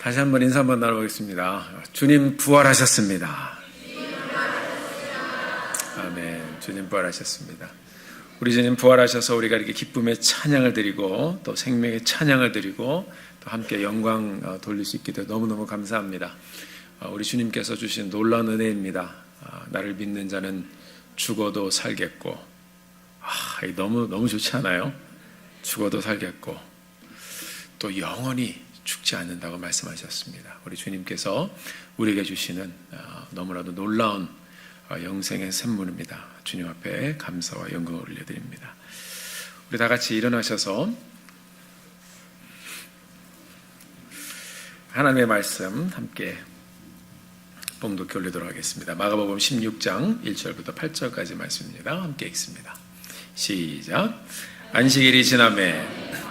다시 한번 인사 한번 나눠보겠습니다. 주님 부활하셨습니다. 아멘. 주님 부활하셨습니다. 우리 주님 부활하셔서 우리가 이렇게 기쁨의 찬양을 드리고 또 생명의 찬양을 드리고 또 함께 영광 돌릴 수 있게 되어 너무너무 감사합니다. 우리 주님께서 주신 놀라운 은혜입니다. 나를 믿는 자는 죽어도 살겠고, 너무 좋지 않아요? 죽어도 살겠고 또 영원히 죽지 않는다고 말씀하셨습니다. 우리 주님께서 우리에게 주시는 너무나도 놀라운 영생의 샘물입니다. 주님 앞에 감사와 영광을 올려드립니다. 우리 다 같이 일어나셔서 하나님의 말씀 함께 봉독해 올리도록 하겠습니다. 마가복음 16장 1절부터 8절까지 말씀입니다. 함께 읽습니다. 시작. 안식일이 지나매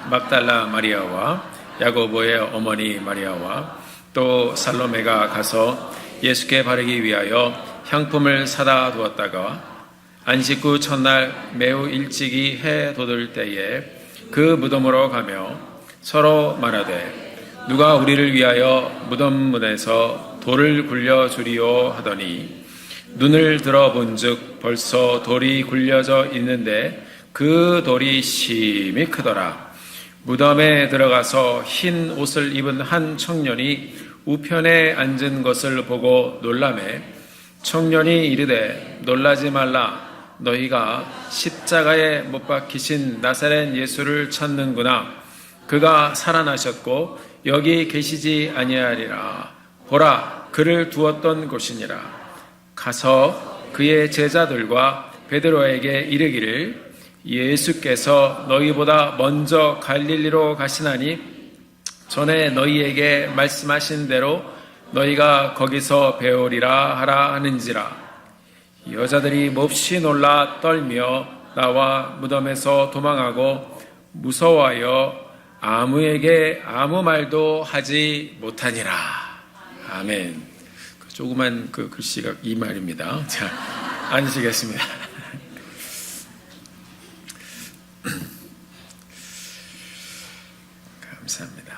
막달라 마리아와 야고보의 어머니 마리아와 또 살로메가 가서 예수께 바르기 위하여 향품을 사다 두었다가 안식 후 첫날 매우 일찍이 해 돋을 때에 그 무덤으로 가며 서로 말하되 누가 우리를 위하여 무덤 문에서 돌을 굴려주리오 하더니 눈을 들어본즉 벌써 돌이 굴려져 있는데 그 돌이 심히 크더라. 무덤에 들어가서 흰 옷을 입은 한 청년이 우편에 앉은 것을 보고 놀라매 청년이 이르되 놀라지 말라. 너희가 십자가에 못 박히신 나사렛 예수를 찾는구나. 그가 살아나셨고 여기 계시지 아니하리라. 보라, 그를 두었던 곳이니라. 가서 그의 제자들과 베드로에게 이르기를 예수께서 너희보다 먼저 갈릴리로 가시나니 전에 너희에게 말씀하신 대로 너희가 거기서 배우리라 하라 하는지라. 여자들이 몹시 놀라 떨며 나와 무덤에서 도망하고 무서워하여 아무에게 아무 말도 하지 못하니라. 아멘. 조그만 그 글씨가 이 말입니다. 자, 앉으시겠습니다. 감사합니다.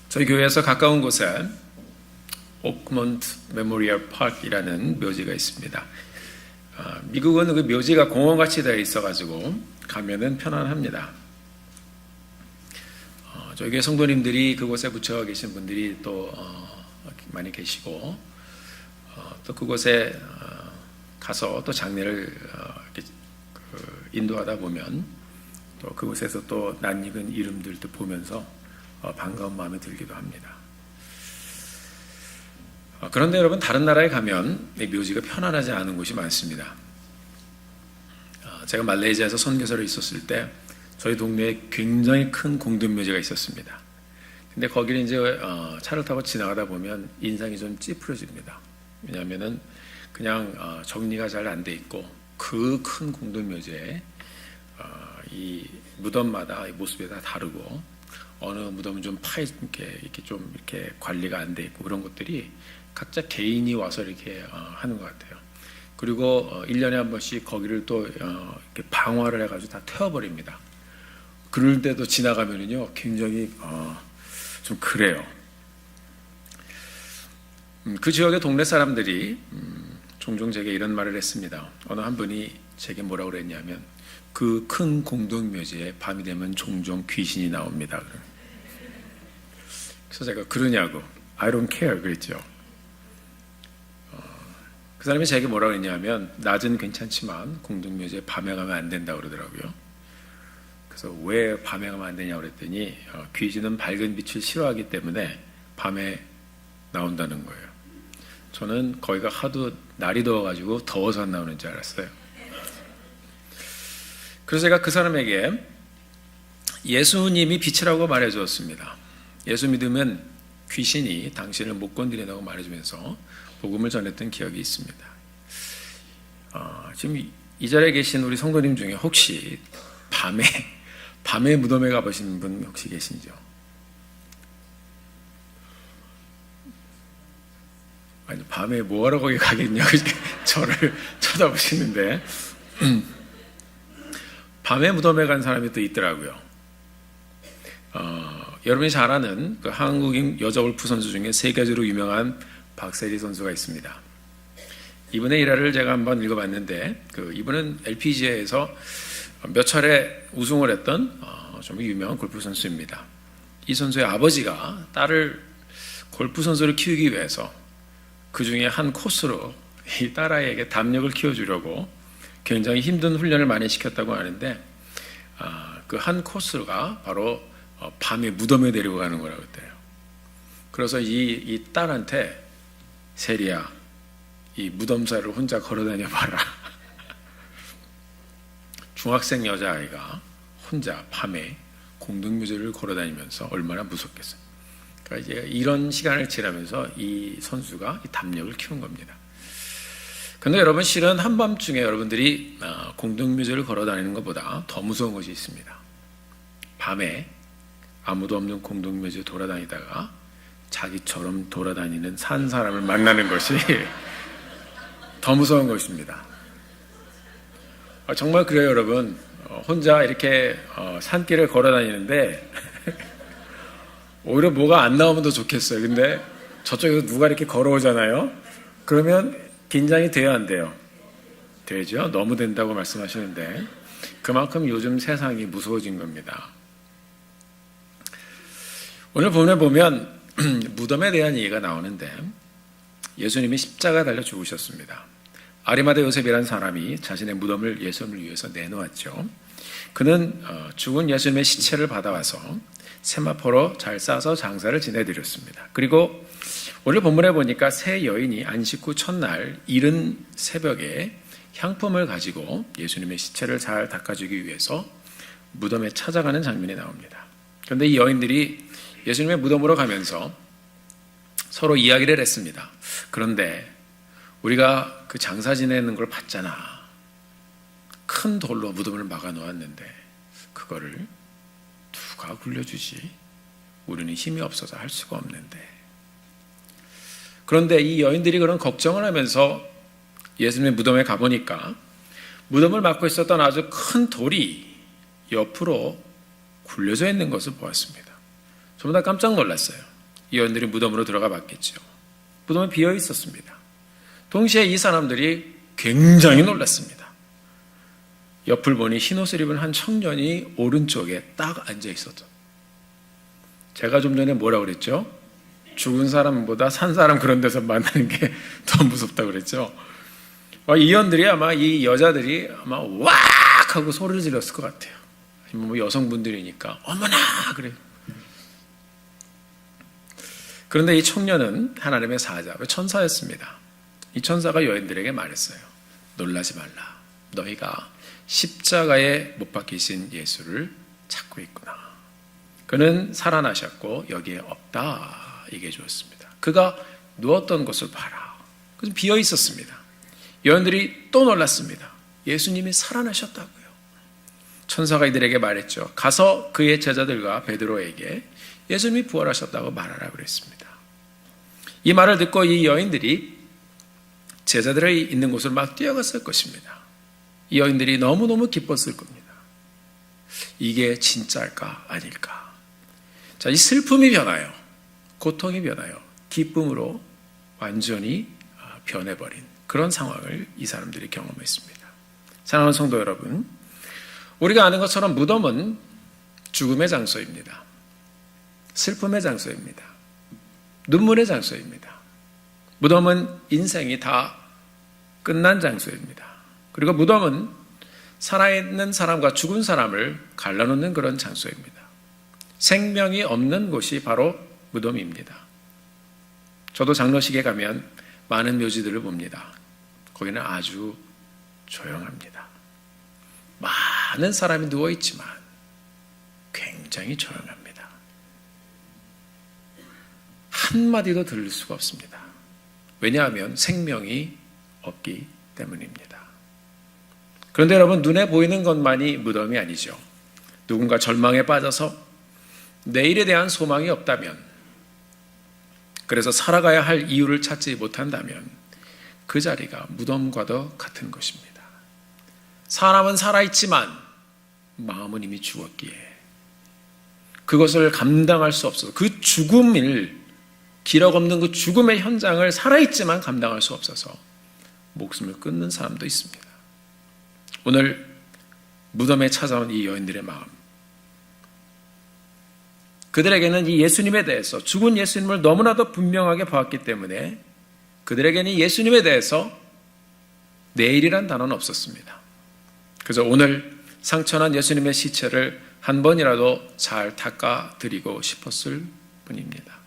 저희 교회에서 가까운 곳에 오크먼트 메모리얼 파크이라는 묘지가 있습니다. 미국은 그 묘지가 공원같이 되어 있어가지고 가면은 편안합니다. 저희 교회 성도님들이 그곳에 묻혀 계신 분들이 또 많이 계시고 또 그곳에 가서 또 장례를 인도하다 보면 또 그곳에서 또 낯익은 이름들도 보면서 반가운 마음이 들기도 합니다. 그런데 여러분, 다른 나라에 가면 묘지가 편안하지 않은 곳이 많습니다. 제가 말레이시아에서 선교사로 있었을 때 저희 동네에 굉장히 큰 공동묘지가 있었습니다. 근데 거기를 이제 차를 타고 지나가다 보면 인상이 좀 찌푸려집니다. 왜냐하면은 그냥 정리가 잘 안 돼 있고 그 큰 공동묘지에 이 무덤마다 이 모습이 다 다르고 어느 무덤은 좀 이렇게 좀 이렇게 관리가 안 돼 있고 그런 것들이 각자 개인이 와서 이렇게 하는 것 같아요. 그리고 1년에 한 번씩 거기를 또 이렇게 방화를 해가지고 다 태워버립니다. 그럴 때도 지나가면은요 굉장히 좀 그래요. 그 지역의 동네 사람들이 종종 제게 이런 말을 했습니다. 어느 한 분이 제게 뭐라고 그랬냐면 그 큰 공동묘지에 밤이 되면 종종 귀신이 나옵니다. 그래서 제가 그러냐고 I don't care 그랬죠. 그 사람이 제게 뭐라고 했냐면 낮은 괜찮지만 공동묘지에 밤에 가면 안 된다고 그러더라고요. 그래서 왜 밤에 가면 안 되냐고 그랬더니 귀신은 밝은 빛을 싫어하기 때문에 밤에 나온다는 거예요. 저는 거기가 하도 날이 더워가지고 더워서 안 나오는 줄 알았어요. 그래서 제가 그 사람에게 예수님이 빛이라고 말해 주었습니다. 예수 믿으면 귀신이 당신을 못 건드린다고 말해주면서 복음을 전했던 기억이 있습니다. 지금 이 자리에 계신 우리 성도님 중에 혹시 밤에 무덤에 가보신 분 혹시 계신지요? 아니, 밤에 뭐하러 거기 가겠냐고 저를 쳐다보시는데 밤에 무덤에 간 사람이 또 있더라고요. 여러분이 잘 아는 그 한국인 여자 골프 선수 중에 세 가지로 유명한 박세리 선수가 있습니다. 이분의 일화를 제가 한번 읽어봤는데 이분은 LPGA에서 몇 차례 우승을 했던 좀 유명한 골프 선수입니다. 이 선수의 아버지가 딸을 골프 선수를 키우기 위해서 그 중에 한 코스로 이 딸아이에게 담력을 키워주려고 굉장히 힘든 훈련을 많이 시켰다고 하는데 그 한 코스가 바로 밤에 무덤에 데리고 가는 거라고 했대요. 그래서 이 딸한테 세리야, 이 무덤사를 혼자 걸어다녀 봐라. 중학생 여자아이가 혼자 밤에 공동묘지를 걸어다니면서 얼마나 무섭겠어요. 그러니까 이제 이런 시간을 지나면서 이 선수가 이 담력을 키운 겁니다. 그런데 여러분, 실은 한밤중에 여러분들이 공동묘지를 걸어다니는 것보다 더 무서운 것이 있습니다. 밤에 아무도 없는 공동묘지에 돌아다니다가 자기처럼 돌아다니는 산 사람을 만나는 것이 더 무서운 것입니다. 정말 그래요, 여러분. 혼자 이렇게 산길을 걸어다니는데 오히려 뭐가 안 나오면 더 좋겠어요. 근데 저쪽에서 누가 이렇게 걸어오잖아요. 그러면 긴장이 돼야 안 돼요? 되죠. 너무 된다고 말씀하시는데 그만큼 요즘 세상이 무서워진 겁니다. 오늘 본문에 보면 무덤에 대한 얘기가 나오는데 예수님이 십자가에 달려 죽으셨습니다. 아리마다 요셉이라는 사람이 자신의 무덤을 예수님을 위해서 내놓았죠. 그는 죽은 예수님의 시체를 받아와서 세마포로 잘 싸서 장사를 지내드렸습니다. 그리고 오늘 본문에 보니까 세 여인이 안식 후 첫날 이른 새벽에 향품을 가지고 예수님의 시체를 잘 닦아주기 위해서 무덤에 찾아가는 장면이 나옵니다. 그런데 이 여인들이 예수님의 무덤으로 가면서 서로 이야기를 했습니다. 그런데 우리가 그 장사 지내는 걸 봤잖아. 큰 돌로 무덤을 막아 놓았는데 그거를 누가 굴려주지? 우리는 힘이 없어서 할 수가 없는데. 그런데 이 여인들이 그런 걱정을 하면서 예수님의 무덤에 가보니까 무덤을 막고 있었던 아주 큰 돌이 옆으로 굴려져 있는 것을 보았습니다. 전부 다 깜짝 놀랐어요. 이 여인들이 무덤으로 들어가 봤겠죠. 무덤은 비어 있었습니다. 동시에 이 사람들이 굉장히 놀랐습니다. 옆을 보니 흰옷을 입은 한 청년이 오른쪽에 딱 앉아 있었죠. 제가 좀 전에 뭐라고 그랬죠? 죽은 사람보다 산 사람 그런 데서 만나는 게 더 무섭다고 그랬죠. 이 여인들이 아마 이 여자들이 아마 왁 하고 소리를 질렀을 것 같아요. 뭐 여성분들이니까 어머나 그래요. 그런데 이 청년은 하나님의 사자, 천사였습니다. 이 천사가 여인들에게 말했어요. 놀라지 말라. 너희가 십자가에 못 박히신 예수를 찾고 있구나. 그는 살아나셨고 여기에 없다 얘기해 주었습니다. 그가 누웠던 곳을 봐라. 그래서 비어 있었습니다. 여인들이 또 놀랐습니다. 예수님이 살아나셨다고요. 천사가 이들에게 말했죠. 가서 그의 제자들과 베드로에게 예수님이 부활하셨다고 말하라 그랬습니다. 이 말을 듣고 이 여인들이 제자들이 있는 곳을 막 뛰어갔을 것입니다. 이 여인들이 너무너무 기뻤을 겁니다. 이게 진짜일까 아닐까? 자, 이 슬픔이 변하여 고통이 변하여 기쁨으로 완전히 변해버린 그런 상황을 이 사람들이 경험했습니다. 사랑하는 성도 여러분, 우리가 아는 것처럼 무덤은 죽음의 장소입니다. 슬픔의 장소입니다. 눈물의 장소입니다. 무덤은 인생이 다 끝난 장소입니다. 그리고 무덤은 살아있는 사람과 죽은 사람을 갈라놓는 그런 장소입니다. 생명이 없는 곳이 바로 무덤입니다. 저도 장로식에 가면 많은 묘지들을 봅니다. 거기는 아주 조용합니다. 많은 사람이 누워있지만 굉장히 조용합니다. 한마디도 들을 수가 없습니다. 왜냐하면 생명이 없기 때문입니다. 그런데 여러분, 눈에 보이는 것만이 무덤이 아니죠. 누군가 절망에 빠져서 내일에 대한 소망이 없다면, 그래서 살아가야 할 이유를 찾지 못한다면 그 자리가 무덤과도 같은 것입니다. 사람은 살아있지만 마음은 이미 죽었기에 그것을 감당할 수 없어서 그 죽음을 기력 없는 그 죽음의 현장을 살아있지만 감당할 수 없어서 목숨을 끊는 사람도 있습니다. 오늘 무덤에 찾아온 이 여인들의 마음, 그들에게는 이 예수님에 대해서 죽은 예수님을 너무나도 분명하게 보았기 때문에 그들에게는 예수님에 대해서 내일이란 단어는 없었습니다. 그래서 오늘 상처난 예수님의 시체를 한 번이라도 잘 닦아드리고 싶었을 뿐입니다.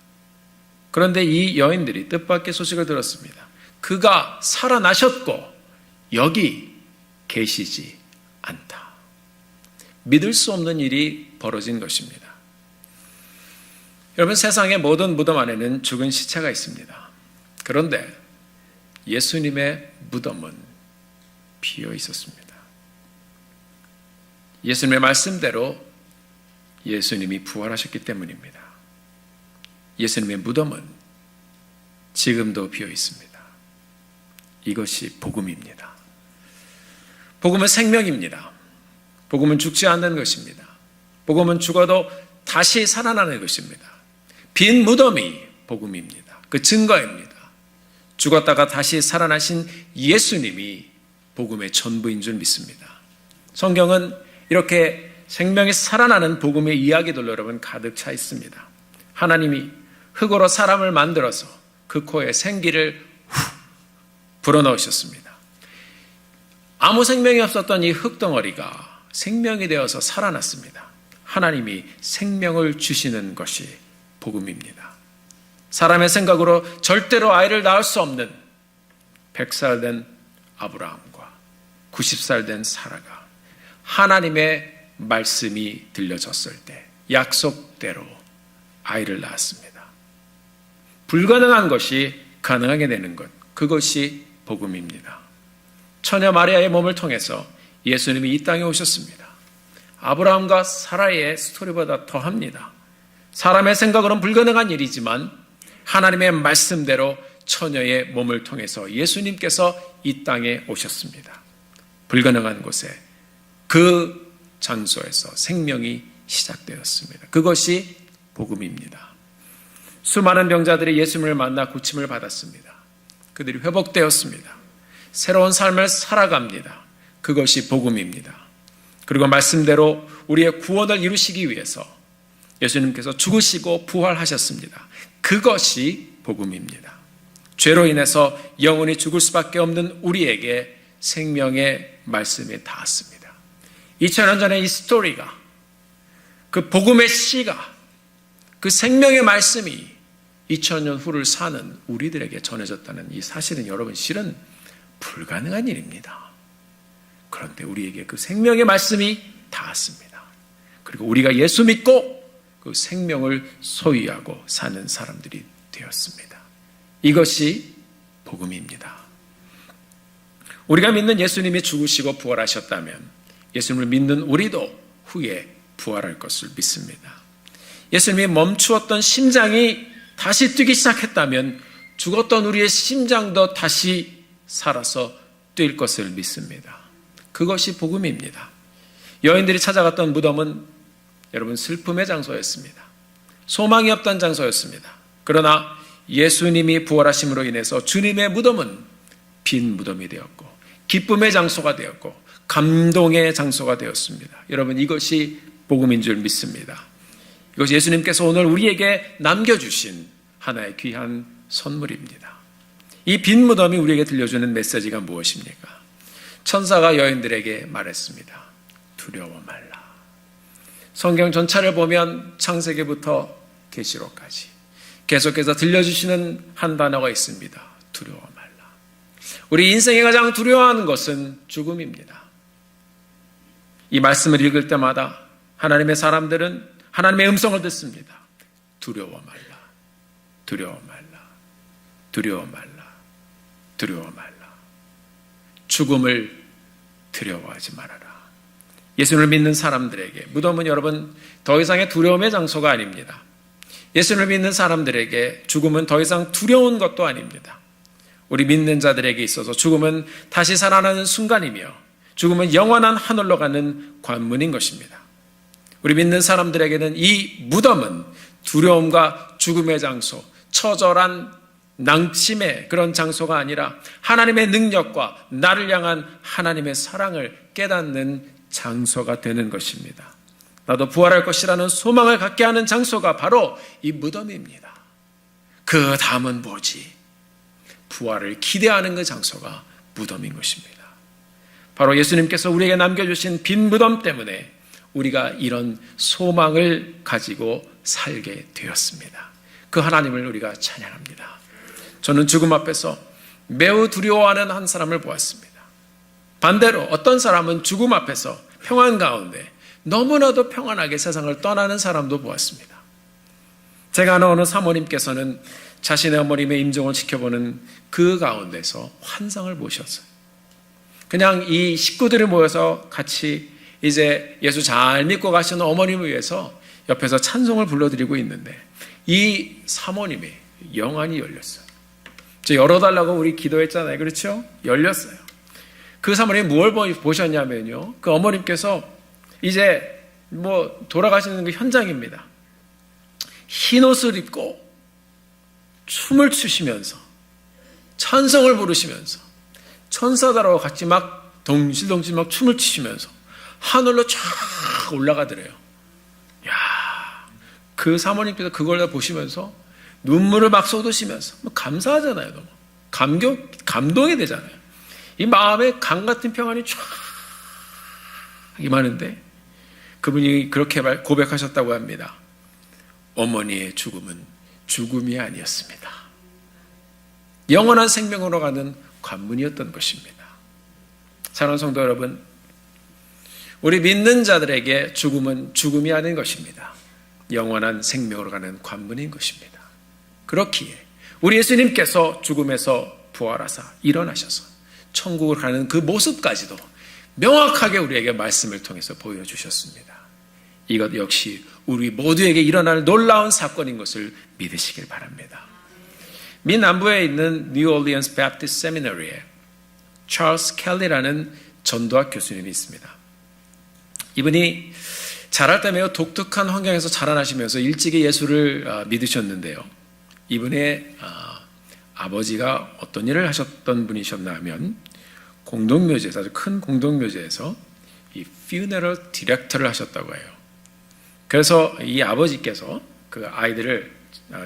그런데 이 여인들이 뜻밖의 소식을 들었습니다. 그가 살아나셨고 여기 계시지 않다. 믿을 수 없는 일이 벌어진 것입니다. 여러분, 세상의 모든 무덤 안에는 죽은 시체가 있습니다. 그런데 예수님의 무덤은 비어 있었습니다. 예수님의 말씀대로 예수님이 부활하셨기 때문입니다. 예수님의 무덤은 지금도 비어 있습니다. 이것이 복음입니다. 복음은 생명입니다. 복음은 죽지 않는 것입니다. 복음은 죽어도 다시 살아나는 것입니다. 빈 무덤이 복음입니다. 그 증거입니다. 죽었다가 다시 살아나신 예수님이 복음의 전부인 줄 믿습니다. 성경은 이렇게 생명이 살아나는 복음의 이야기들로 여러분 가득 차 있습니다. 하나님이 흙으로 사람을 만들어서 그 코에 생기를 불어넣으셨습니다. 아무 생명이 없었던 이 흙덩어리가 생명이 되어서 살아났습니다. 하나님이 생명을 주시는 것이 복음입니다. 사람의 생각으로 절대로 아이를 낳을 수 없는 100살 된 아브라함과 90살 된 사라가 하나님의 말씀이 들려졌을 때 약속대로 아이를 낳았습니다. 불가능한 것이 가능하게 되는 것, 그것이 복음입니다. 처녀 마리아의 몸을 통해서 예수님이 이 땅에 오셨습니다. 아브라함과 사라의 스토리보다 더합니다. 사람의 생각으로는 불가능한 일이지만 하나님의 말씀대로 처녀의 몸을 통해서 예수님께서 이 땅에 오셨습니다. 불가능한 곳에 그 장소에서 생명이 시작되었습니다. 그것이 복음입니다. 수많은 병자들이 예수님을 만나 고침을 받았습니다. 그들이 회복되었습니다. 새로운 삶을 살아갑니다. 그것이 복음입니다. 그리고 말씀대로 우리의 구원을 이루시기 위해서 예수님께서 죽으시고 부활하셨습니다. 그것이 복음입니다. 죄로 인해서 영원히 죽을 수밖에 없는 우리에게 생명의 말씀이 닿았습니다. 2000년 전에 이 스토리가, 그 복음의 씨가, 그 생명의 말씀이 2000년 후를 사는 우리들에게 전해졌다는 이 사실은 여러분 실은 불가능한 일입니다. 그런데 우리에게 그 생명의 말씀이 닿았습니다. 그리고 우리가 예수 믿고 그 생명을 소유하고 사는 사람들이 되었습니다. 이것이 복음입니다. 우리가 믿는 예수님이 죽으시고 부활하셨다면 예수님을 믿는 우리도 후에 부활할 것을 믿습니다. 예수님이 멈추었던 심장이 다시 뛰기 시작했다면 죽었던 우리의 심장도 다시 살아서 뛸 것을 믿습니다. 그것이 복음입니다. 여인들이 찾아갔던 무덤은 여러분 슬픔의 장소였습니다. 소망이 없던 장소였습니다. 그러나 예수님이 부활하심으로 인해서 주님의 무덤은 빈 무덤이 되었고 기쁨의 장소가 되었고 감동의 장소가 되었습니다. 여러분 이것이 복음인 줄 믿습니다. 이것이 예수님께서 오늘 우리에게 남겨주신 하나의 귀한 선물입니다. 이 빈 무덤이 우리에게 들려주는 메시지가 무엇입니까? 천사가 여인들에게 말했습니다. 두려워 말라. 성경 전체를 보면 창세기부터 계시록까지 계속해서 들려주시는 한 단어가 있습니다. 두려워 말라. 우리 인생에 가장 두려워하는 것은 죽음입니다. 이 말씀을 읽을 때마다 하나님의 사람들은 하나님의 음성을 듣습니다. 두려워 말라. 두려워 말라. 두려워 말라. 두려워 말라. 죽음을 두려워하지 말아라. 예수님을 믿는 사람들에게 무덤은 여러분 더 이상의 두려움의 장소가 아닙니다. 예수님을 믿는 사람들에게 죽음은 더 이상 두려운 것도 아닙니다. 우리 믿는 자들에게 있어서 죽음은 다시 살아나는 순간이며 죽음은 영원한 하늘로 가는 관문인 것입니다. 우리 믿는 사람들에게는 이 무덤은 두려움과 죽음의 장소, 처절한 낭심의 그런 장소가 아니라 하나님의 능력과 나를 향한 하나님의 사랑을 깨닫는 장소가 되는 것입니다. 나도 부활할 것이라는 소망을 갖게 하는 장소가 바로 이 무덤입니다. 그 다음은 뭐지? 부활을 기대하는 그 장소가 무덤인 것입니다. 바로 예수님께서 우리에게 남겨주신 빈 무덤 때문에 우리가 이런 소망을 가지고 살게 되었습니다. 그 하나님을 우리가 찬양합니다. 저는 죽음 앞에서 매우 두려워하는 한 사람을 보았습니다. 반대로 어떤 사람은 죽음 앞에서 평안 가운데 너무나도 평안하게 세상을 떠나는 사람도 보았습니다. 제가 아는 어느 사모님께서는 자신의 어머님의 임종을 지켜보는 그 가운데서 환상을 보셨어요. 그냥 이 식구들이 모여서 같이 이제 예수 잘 믿고 가시는 어머님을 위해서 옆에서 찬송을 불러드리고 있는데 이 사모님이 영안이 열렸어요. 저 열어달라고 우리 기도했잖아요. 그렇죠? 열렸어요. 그 사모님이 뭘 보셨냐면요. 그 어머님께서 이제 돌아가시는 그 현장입니다. 흰 옷을 입고 춤을 추시면서 찬송을 부르시면서 천사들하고 같이 막 덩실덩실 막 춤을 추시면서 하늘로 쫙 올라가더래요. 야, 그 사모님께서 그걸 다 보시면서 눈물을 막 쏟으시면서 감사하잖아요. 너무 감동이 되잖아요. 이 마음에 강 같은 평안이 쫙 임하는데 그분이 그렇게 고백하셨다고 합니다. 어머니의 죽음은 죽음이 아니었습니다. 영원한 생명으로 가는 관문이었던 것입니다. 사랑하는 성도 여러분, 우리 믿는 자들에게 죽음은 죽음이 아닌 것입니다. 영원한 생명으로 가는 관문인 것입니다. 그렇기에 우리 예수님께서 죽음에서 부활하사 일어나셔서 천국을 가는 그 모습까지도 명확하게 우리에게 말씀을 통해서 보여주셨습니다. 이것 역시 우리 모두에게 일어날 놀라운 사건인 것을 믿으시길 바랍니다. 미 남부에 있는 뉴 올리언스 베프티스트 세미너리에 찰스 켈리라는 전도학 교수님이 있습니다. 이분이 자랄 때 매우 독특한 환경에서 자라나시면서 일찍이 예수를 믿으셨는데요. 이분의 아버지가 어떤 일을 하셨던 분이셨나 하면 공동묘지에서, 아주 큰 공동묘지에서 이 funeral 디렉터를 하셨다고 해요. 그래서 이 아버지께서 그 아이들을,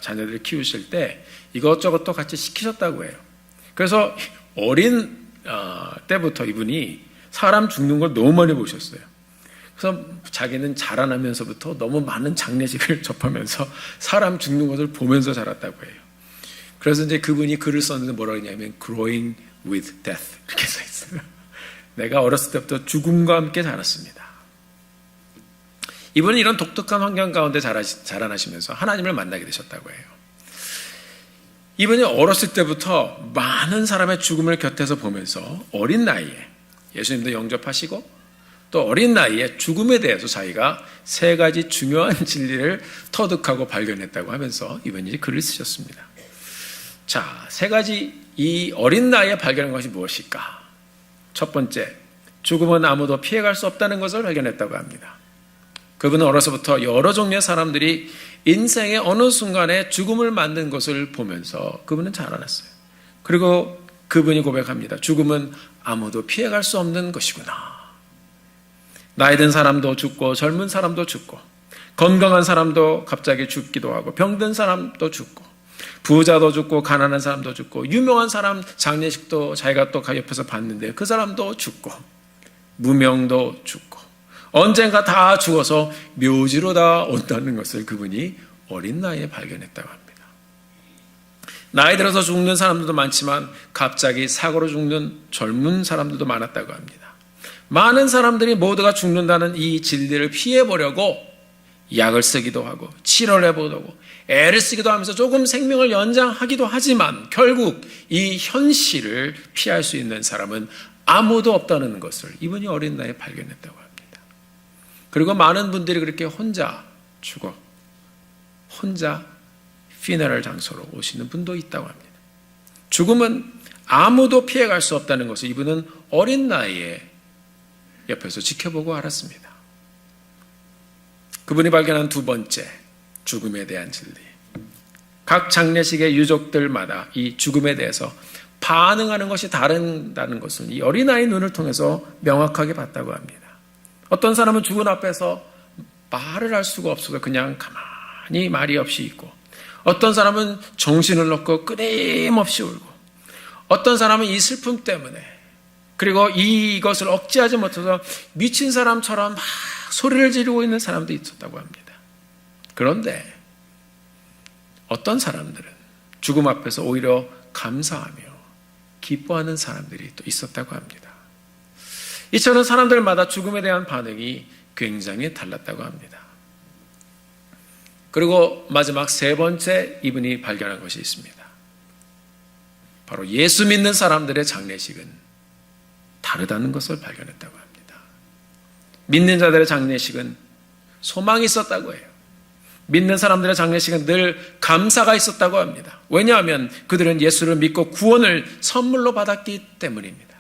자녀들을 키우실 때 이것저것 또 같이 시키셨다고 해요. 그래서 어린 때부터 이분이 사람 죽는 걸 너무 많이 보셨어요. 그래서 자기는 자라나면서부터 너무 많은 장례식을 접하면서 사람 죽는 것을 보면서 자랐다고 해요. 그래서 이제 그분이 글을 썼는데 뭐라고 했냐면 growing with death 이렇게 써 있어요. 내가 어렸을 때부터 죽음과 함께 자랐습니다. 이분은 이런 독특한 환경 가운데 자라나시면서 하나님을 만나게 되셨다고 해요. 이분이 어렸을 때부터 많은 사람의 죽음을 곁에서 보면서 어린 나이에 예수님도 영접하시고 또 어린 나이에 죽음에 대해서 자기가 세 가지 중요한 진리를 터득하고 발견했다고 하면서 이분이 글을 쓰셨습니다. 자, 세 가지 이 어린 나이에 발견한 것이 무엇일까? 첫 번째, 죽음은 아무도 피해갈 수 없다는 것을 발견했다고 합니다. 그분은 어려서부터 여러 종류의 사람들이 인생의 어느 순간에 죽음을 맞는 것을 보면서 그분은 자라났어요. 그리고 그분이 고백합니다. 죽음은 아무도 피해갈 수 없는 것이구나. 나이 든 사람도 죽고 젊은 사람도 죽고 건강한 사람도 갑자기 죽기도 하고 병든 사람도 죽고 부자도 죽고 가난한 사람도 죽고 유명한 사람 장례식도 자기가 또 옆에서 봤는데 그 사람도 죽고 무명도 죽고 언젠가 다 죽어서 묘지로 다 온다는 것을 그분이 어린 나이에 발견했다고 합니다. 나이 들어서 죽는 사람들도 많지만 갑자기 사고로 죽는 젊은 사람들도 많았다고 합니다. 많은 사람들이 모두가 죽는다는 이 진리를 피해보려고 약을 쓰기도 하고 치료를 해보려고 애를 쓰기도 하면서 조금 생명을 연장하기도 하지만 결국 이 현실을 피할 수 있는 사람은 아무도 없다는 것을 이분이 어린 나이에 발견했다고 합니다. 그리고 많은 분들이 그렇게 혼자 죽어 혼자 피너럴 장소로 오시는 분도 있다고 합니다. 죽음은 아무도 피해갈 수 없다는 것을 이분은 어린 나이에 옆에서 지켜보고 알았습니다. 그분이 발견한 두 번째 죽음에 대한 진리. 각 장례식의 유족들마다 이 죽음에 대해서 반응하는 것이 다르다는 것은 이 어린아이 눈을 통해서 명확하게 봤다고 합니다. 어떤 사람은 죽은 앞에서 말을 할 수가 없어서 그냥 가만히 말이 없이 있고, 어떤 사람은 정신을 놓고 끊임없이 울고, 어떤 사람은 이 슬픔 때문에, 그리고 이것을 억제하지 못해서 미친 사람처럼 막 소리를 지르고 있는 사람도 있었다고 합니다. 그런데 어떤 사람들은 죽음 앞에서 오히려 감사하며 기뻐하는 사람들이 또 있었다고 합니다. 이처럼 사람들마다 죽음에 대한 반응이 굉장히 달랐다고 합니다. 그리고 마지막 세 번째 이분이 발견한 것이 있습니다. 바로 예수 믿는 사람들의 장례식은 다르다는 것을 발견했다고 합니다. 믿는 자들의 장례식은 소망이 있었다고 해요. 믿는 사람들의 장례식은 늘 감사가 있었다고 합니다. 왜냐하면 그들은 예수를 믿고 구원을 선물로 받았기 때문입니다.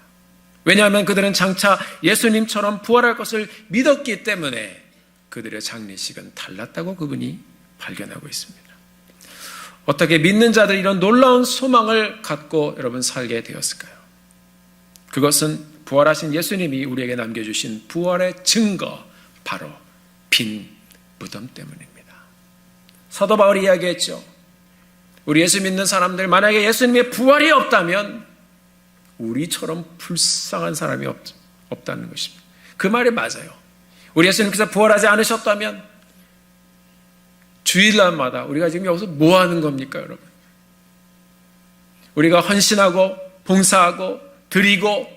왜냐하면 그들은 장차 예수님처럼 부활할 것을 믿었기 때문에 그들의 장례식은 달랐다고 그분이 발견하고 있습니다. 어떻게 믿는 자들이 이런 놀라운 소망을 갖고 여러분 살게 되었을까요? 그것은 부활하신 예수님이 우리에게 남겨주신 부활의 증거, 바로 빈 무덤 때문입니다. 사도 바울이 이야기했죠. 우리 예수 믿는 사람들, 만약에 예수님의 부활이 없다면 우리처럼 불쌍한 사람이 없다는 것입니다. 그 말이 맞아요. 우리 예수님께서 부활하지 않으셨다면 주일날마다 우리가 지금 여기서 뭐 하는 겁니까, 여러분? 우리가 헌신하고 봉사하고 드리고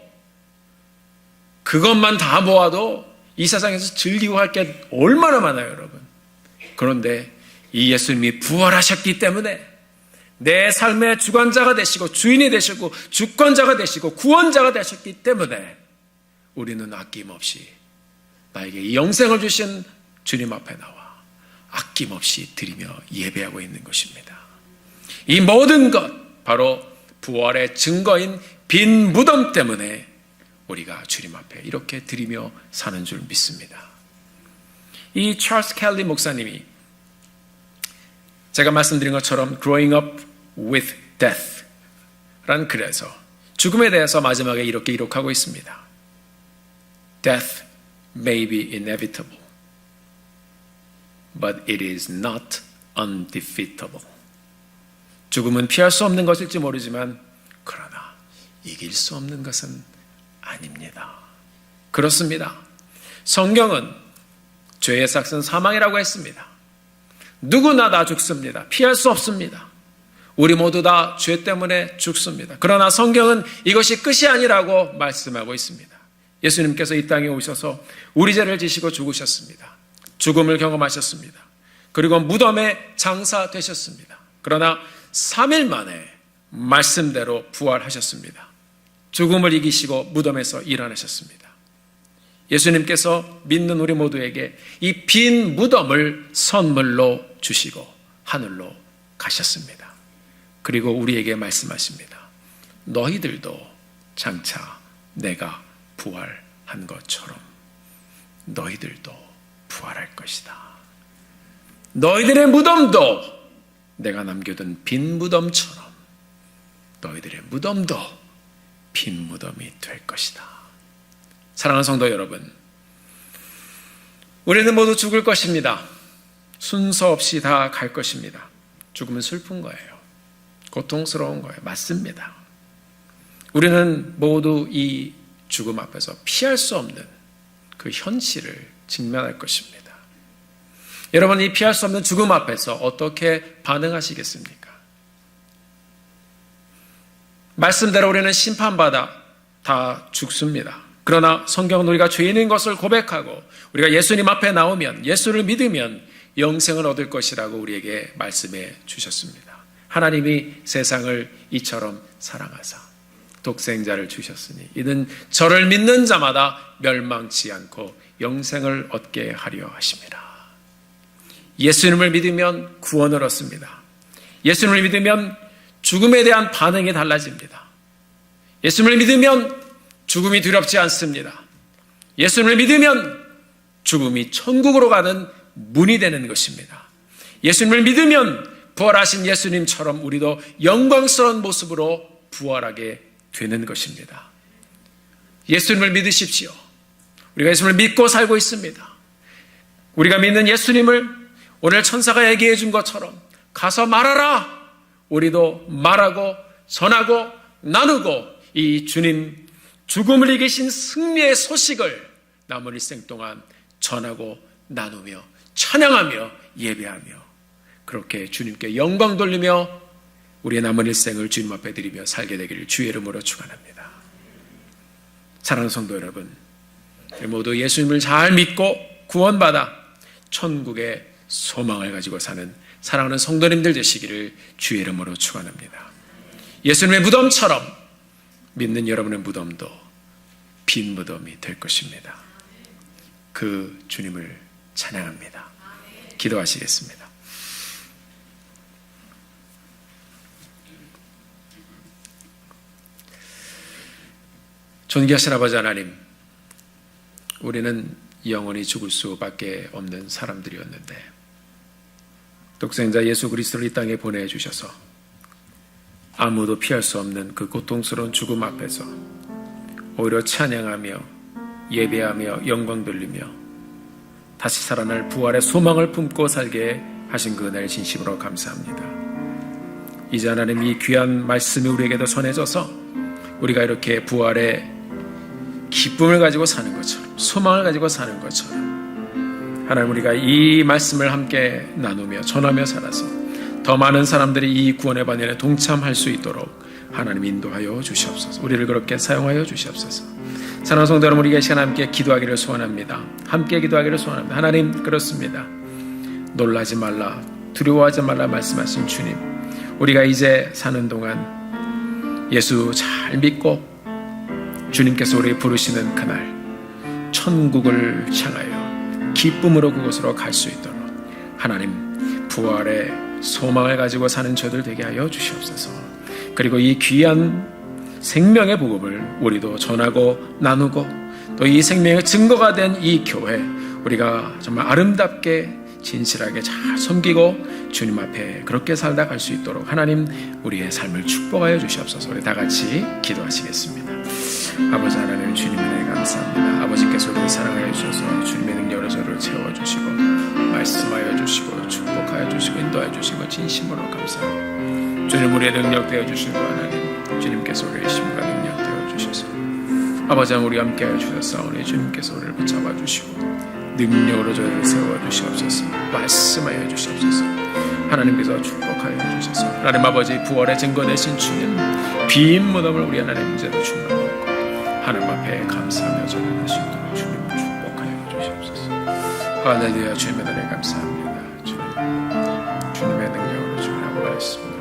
그것만 다 모아도 이 세상에서 즐기고 할 게 얼마나 많아요, 여러분. 그런데 이 예수님이 부활하셨기 때문에 내 삶의 주관자가 되시고 주인이 되시고 주권자가 되시고 구원자가 되셨기 때문에 우리는 아낌없이 나에게 이 영생을 주신 주님 앞에 나와 아낌없이 드리며 예배하고 있는 것입니다. 이 모든 것, 바로 부활의 증거인 빈 무덤 때문에 우리가 주님 앞에 이렇게 드리며 사는 줄 믿습니다. 이 찰스 켈리 목사님이 제가 말씀드린 것처럼 Growing Up with Death 라는 글에서 죽음에 대해서 마지막에 이렇게 기록하고 있습니다. Death may be inevitable, but it is not undefeatable. 죽음은 피할 수 없는 것일지 모르지만 그러나 이길 수 없는 것은 아닙니다. 그렇습니다. 성경은 죄의 삭은 사망이라고 했습니다. 누구나 다 죽습니다. 피할 수 없습니다. 우리 모두 다 죄 때문에 죽습니다. 그러나 성경은 이것이 끝이 아니라고 말씀하고 있습니다. 예수님께서 이 땅에 오셔서 우리 죄를 지시고 죽으셨습니다. 죽음을 경험하셨습니다. 그리고 무덤에 장사되셨습니다. 그러나 3일 만에 말씀대로 부활하셨습니다. 죽음을 이기시고 무덤에서 일어나셨습니다. 예수님께서 믿는 우리 모두에게 이 빈 무덤을 선물로 주시고 하늘로 가셨습니다. 그리고 우리에게 말씀하십니다. 너희들도 장차 내가 부활한 것처럼 너희들도 부활할 것이다. 너희들의 무덤도 내가 남겨둔 빈 무덤처럼 너희들의 무덤도 빈 무덤이 될 것이다. 사랑하는 성도 여러분, 우리는 모두 죽을 것입니다. 순서 없이 다 갈 것입니다. 죽음은 슬픈 거예요. 고통스러운 거예요. 맞습니다. 우리는 모두 이 죽음 앞에서 피할 수 없는 그 현실을 직면할 것입니다. 여러분, 이 피할 수 없는 죽음 앞에서 어떻게 반응하시겠습니까? 말씀대로 우리는 심판받아 다 죽습니다. 그러나 성경은 우리가 죄인인 것을 고백하고 우리가 예수님 앞에 나오면, 예수를 믿으면 영생을 얻을 것이라고 우리에게 말씀해 주셨습니다. 하나님이 세상을 이처럼 사랑하사 독생자를 주셨으니 이는 저를 믿는 자마다 멸망치 않고 영생을 얻게 하려 하심이라. 예수님을 믿으면 구원을 얻습니다. 예수님을 믿으면 죽음에 대한 반응이 달라집니다. 예수님을 믿으면 죽음이 두렵지 않습니다. 예수님을 믿으면 죽음이 천국으로 가는 문이 되는 것입니다. 예수님을 믿으면 부활하신 예수님처럼 우리도 영광스러운 모습으로 부활하게 되는 것입니다. 예수님을 믿으십시오. 우리가 예수님을 믿고 살고 있습니다. 우리가 믿는 예수님을 오늘 천사가 얘기해 준 것처럼 가서 말하라. 우리도 말하고 전하고 나누고 이 주님 죽음을 이기신 승리의 소식을 남은 일생 동안 전하고 나누며 찬양하며 예배하며 그렇게 주님께 영광 돌리며 우리의 남은 일생을 주님 앞에 드리며 살게 되기를 주의 이름으로 축원합니다. 사랑하는 성도 여러분, 우리 모두 예수님을 잘 믿고 구원받아 천국의 소망을 가지고 사는 사랑하는 성도님들 되시기를 주의 이름으로 축원합니다. 예수님의 무덤처럼 믿는 여러분의 무덤도 빈 무덤이 될 것입니다. 그 주님을 찬양합니다. 기도하시겠습니다. 존귀하신 아버지 하나님, 우리는 영원히 죽을 수밖에 없는 사람들이었는데 독생자 예수 그리스도를 이 땅에 보내주셔서 아무도 피할 수 없는 그 고통스러운 죽음 앞에서 오히려 찬양하며 예배하며 영광 돌리며 다시 살아날 부활의 소망을 품고 살게 하신 그 은혜를 진심으로 감사합니다. 이제 하나님 이 귀한 말씀이 우리에게도 전해져서 우리가 이렇게 부활의 기쁨을 가지고 사는 것처럼 소망을 가지고 사는 것처럼 하나님 우리가 이 말씀을 함께 나누며 전하며 살아서 더 많은 사람들이 이 구원의 반열에 동참할 수 있도록 하나님 인도하여 주시옵소서. 우리를 그렇게 사용하여 주시옵소서. 사랑하는 성도 여러분, 우리가 이 시간 함께 기도하기를 소원합니다. 함께 기도하기를 소원합니다. 하나님, 그렇습니다. 놀라지 말라, 두려워하지 말라 말씀하신 주님, 우리가 이제 사는 동안 예수 잘 믿고 주님께서 우리 부르시는 그날 천국을 향하여 기쁨으로 그곳으로 갈 수 있도록 하나님 부활의 소망을 가지고 사는 저들 되게 하여 주시옵소서. 그리고 이 귀한 생명의 복음을 우리도 전하고 나누고 또 이 생명의 증거가 된 이 교회 우리가 정말 아름답게 진실하게 잘 섬기고 주님 앞에 그렇게 살다 갈 수 있도록 하나님 우리의 삶을 축복하여 주시옵소서. 우리 다 같이 기도하시겠습니다. 아버지 하나님, 주님의 은혜 감사합니다. 아버지께서 우리를 사랑하여 주셔서 주님의 능력으로 저를 채워주시고 말씀하여 주시고 축복하여 주시고 인도하여 주시고 진심으로 감사합니다. 주님 우리의 능력 되어주시고 하나님 주님께서 우리의 힘과 능력 되어주셔서 아버지 하나님 우리와 함께하여 주셨사오니 주님께서 우리를 붙잡아 주시고 능력으로 저희를 세워주시옵소서. 말씀하여 주시옵소서. 하나님께서 축복하여 주셔서 하나님 아버지 부활의 증거 되신 주님 빈 무덤을 우리 하나님 이제도 충만하고 하나님 앞에 감사하며 전할 수 있도록 주님을 축복하여 주시옵소서. 할렐루야. 주님의 은혜 감사합니다. 주님의 능력으로 주님의 말씀으로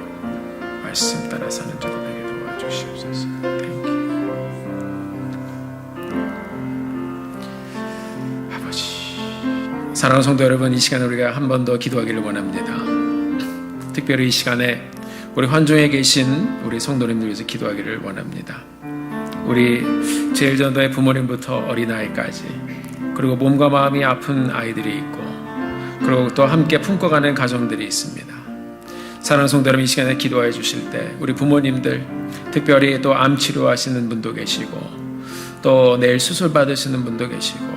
말씀 따라 사는 자들 되게 도와주시옵소서. 사랑하는 성도 여러분, 이 시간에 우리가 한 번 더 기도하기를 원합니다. 특별히 이 시간에 우리 환중에 계신 우리 성도님들 위해서 기도하기를 원합니다. 우리 제일 전도의 부모님부터 어린아이까지 그리고 몸과 마음이 아픈 아이들이 있고 그리고 또 함께 품고가는 가정들이 있습니다. 사랑하는 성도 여러분, 이 시간에 기도해 주실 때 우리 부모님들 특별히 또 암 치료하시는 분도 계시고 또 내일 수술 받으시는 분도 계시고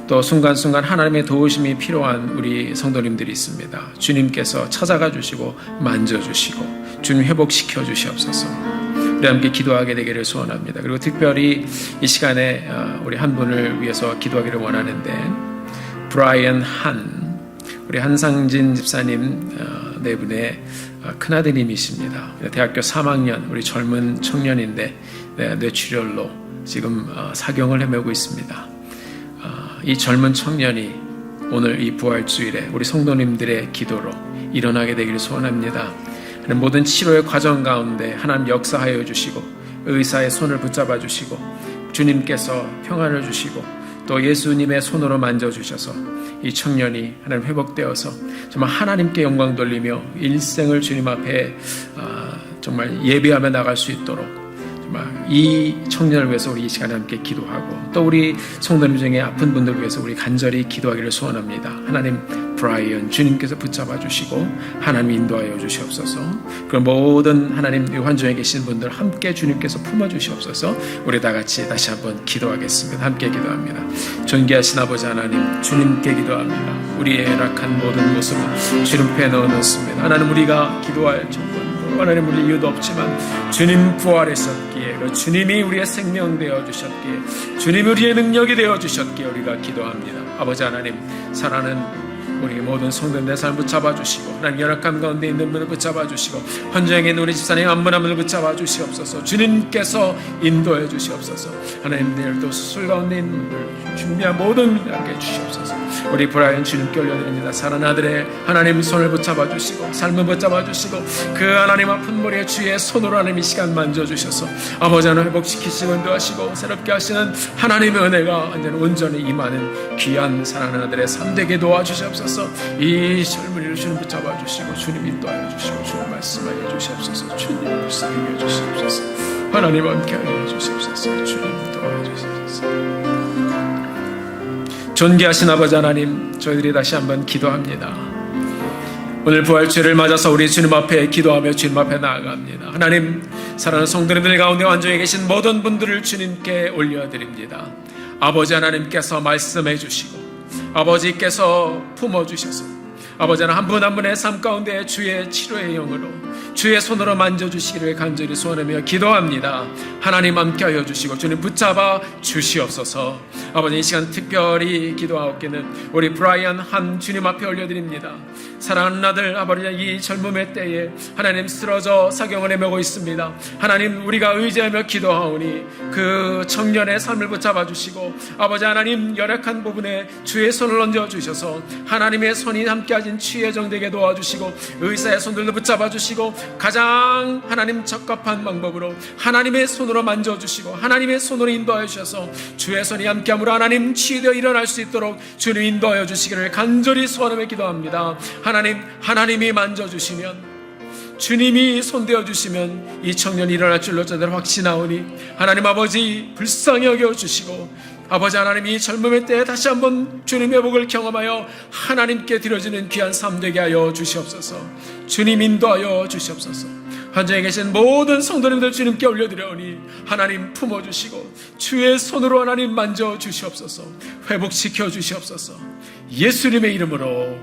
또 순간순간 하나님의 도우심이 필요한 우리 성도님들이 있습니다. 주님께서 찾아가 주시고 만져주시고 주님 회복시켜 주시옵소서. 우리 함께 기도하게 되기를 소원합니다. 그리고 특별히 이 시간에 우리 한 분을 위해서 기도하기를 원하는데 브라이언 한 우리 한상진 집사님 네 분의 큰아드님이십니다. 대학교 3학년 우리 젊은 청년인데 뇌출혈로 지금 사경을 헤매고 있습니다. 이 젊은 청년이 오늘 이 부활주일에 우리 성도님들의 기도로 일어나게 되기를 소원합니다. 모든 치료의 과정 가운데 하나님 역사하여 주시고 의사의 손을 붙잡아 주시고 주님께서 평안을 주시고 또 예수님의 손으로 만져주셔서 이 청년이 하나님 회복되어서 정말 하나님께 영광 돌리며 일생을 주님 앞에 정말 예배하며 나갈 수 있도록 이 청년을 위해서 우리 이 시간에 함께 기도하고 또 우리 성도님 중에 아픈 분들 위해서 우리 간절히 기도하기를 소원합니다. 하나님, 브라이언 주님께서 붙잡아 주시고 하나님 인도하여 주시옵소서. 그 모든 하나님 환정에 계신 분들 함께 주님께서 품어 주시옵소서. 우리 다 같이 다시 한번 기도하겠습니다. 함께 기도합니다. 존귀하신 아버지 하나님, 주님께 기도합니다. 우리의 열악한 모든 모습을 주님께 넣어놓습니다. 하나님, 우리가 기도할 조건 하나님 우리 이유도 없지만 주님 부활하셨기에 그 주님이 우리의 생명 되어 주셨기에 주님이 우리의 능력이 되어 주셨기에 우리가 기도합니다. 아버지 하나님, 사랑하는 우리 모든 성도님의 삶을 붙잡아 주시고 하나님 열악한 가운데 있는 분을 붙잡아 주시고 현장에 있는 우리 집사님 한 분 한 분을 붙잡아 주시옵소서. 주님께서 인도해 주시옵소서. 하나님, 내일도 수술 가운데 있는 분들 준비한 모든 분들께 주시옵소서. 우리 브라이언 주님께 올려드립니다. 사랑하는 아들의 하나님 손을 붙잡아 주시고 삶을 붙잡아 주시고 그 하나님 아픈 머리에 주의 손으로 하나님 이 시간 만져주셔서 아버지 하나님 회복시키시고 인도하시고 새롭게 하시는 하나님의 은혜가 완전히 온전히 임하는 귀한 사랑하는 아들의 삶 되게 도와주시옵소서. 이 젊은이를 주님 붙잡아 주시고 주님 인도하여 주시고 주님 말씀하여 주시옵소서. 주님 불쌍히 주시옵소서. 하나님 함께하여 주시옵소서. 주님 도와주시옵소서. 존귀하신 아버지 하나님, 저희들이 다시 한번 기도합니다. 오늘 부활주일을 맞아서 우리 주님 앞에 기도하며 주님 앞에 나아갑니다. 하나님, 사랑하는 성도님들 가운데 완전히 계신 모든 분들을 주님께 올려드립니다. 아버지 하나님께서 말씀해 주시고 아버지께서 품어주셔서 아버지 하나님 한 분 한 분의 삶 가운데 주의 치료의 영으로 주의 손으로 만져주시기를 간절히 소원하며 기도합니다. 하나님 함께하여 주시고 주님 붙잡아 주시옵소서. 아버지, 이 시간 특별히 기도하옵기는 우리 브라이언 한 주님 앞에 올려드립니다. 사랑하는 아들, 아버지, 이 젊음의 때에 하나님 쓰러져 사경을 헤매고 있습니다. 하나님, 우리가 의지하며 기도하오니 그 청년의 삶을 붙잡아 주시고 아버지 하나님 열악한 부분에 주의 손을 얹어 주셔서 하나님의 손이 함께하신 치유의 정되게 도와주시고 의사의 손들도 붙잡아 주시고 가장 하나님 적합한 방법으로 하나님의 손으로 만져주시고 하나님의 손으로 인도하여 주셔서 주의 손이 함께함으로 하나님 치유되어 일어날 수 있도록 주님 인도하여 주시기를 간절히 소원하며 기도합니다. 하나님이 만져주시면, 주님이 손대어 주시면 이 청년이 일어날 줄로 저들 확신하오니 하나님 아버지 불쌍히 여겨주시고 아버지 하나님 이 젊음의 때에 다시 한번 주님의 복을 경험하여 하나님께 드려지는 귀한 삶 되게 하여 주시옵소서. 주님 인도하여 주시옵소서. 현장에 계신 모든 성도님들 주님께 올려드려오니 하나님 품어주시고 주의 손으로 하나님 만져주시옵소서. 회복시켜 주시옵소서. 예수님의 이름으로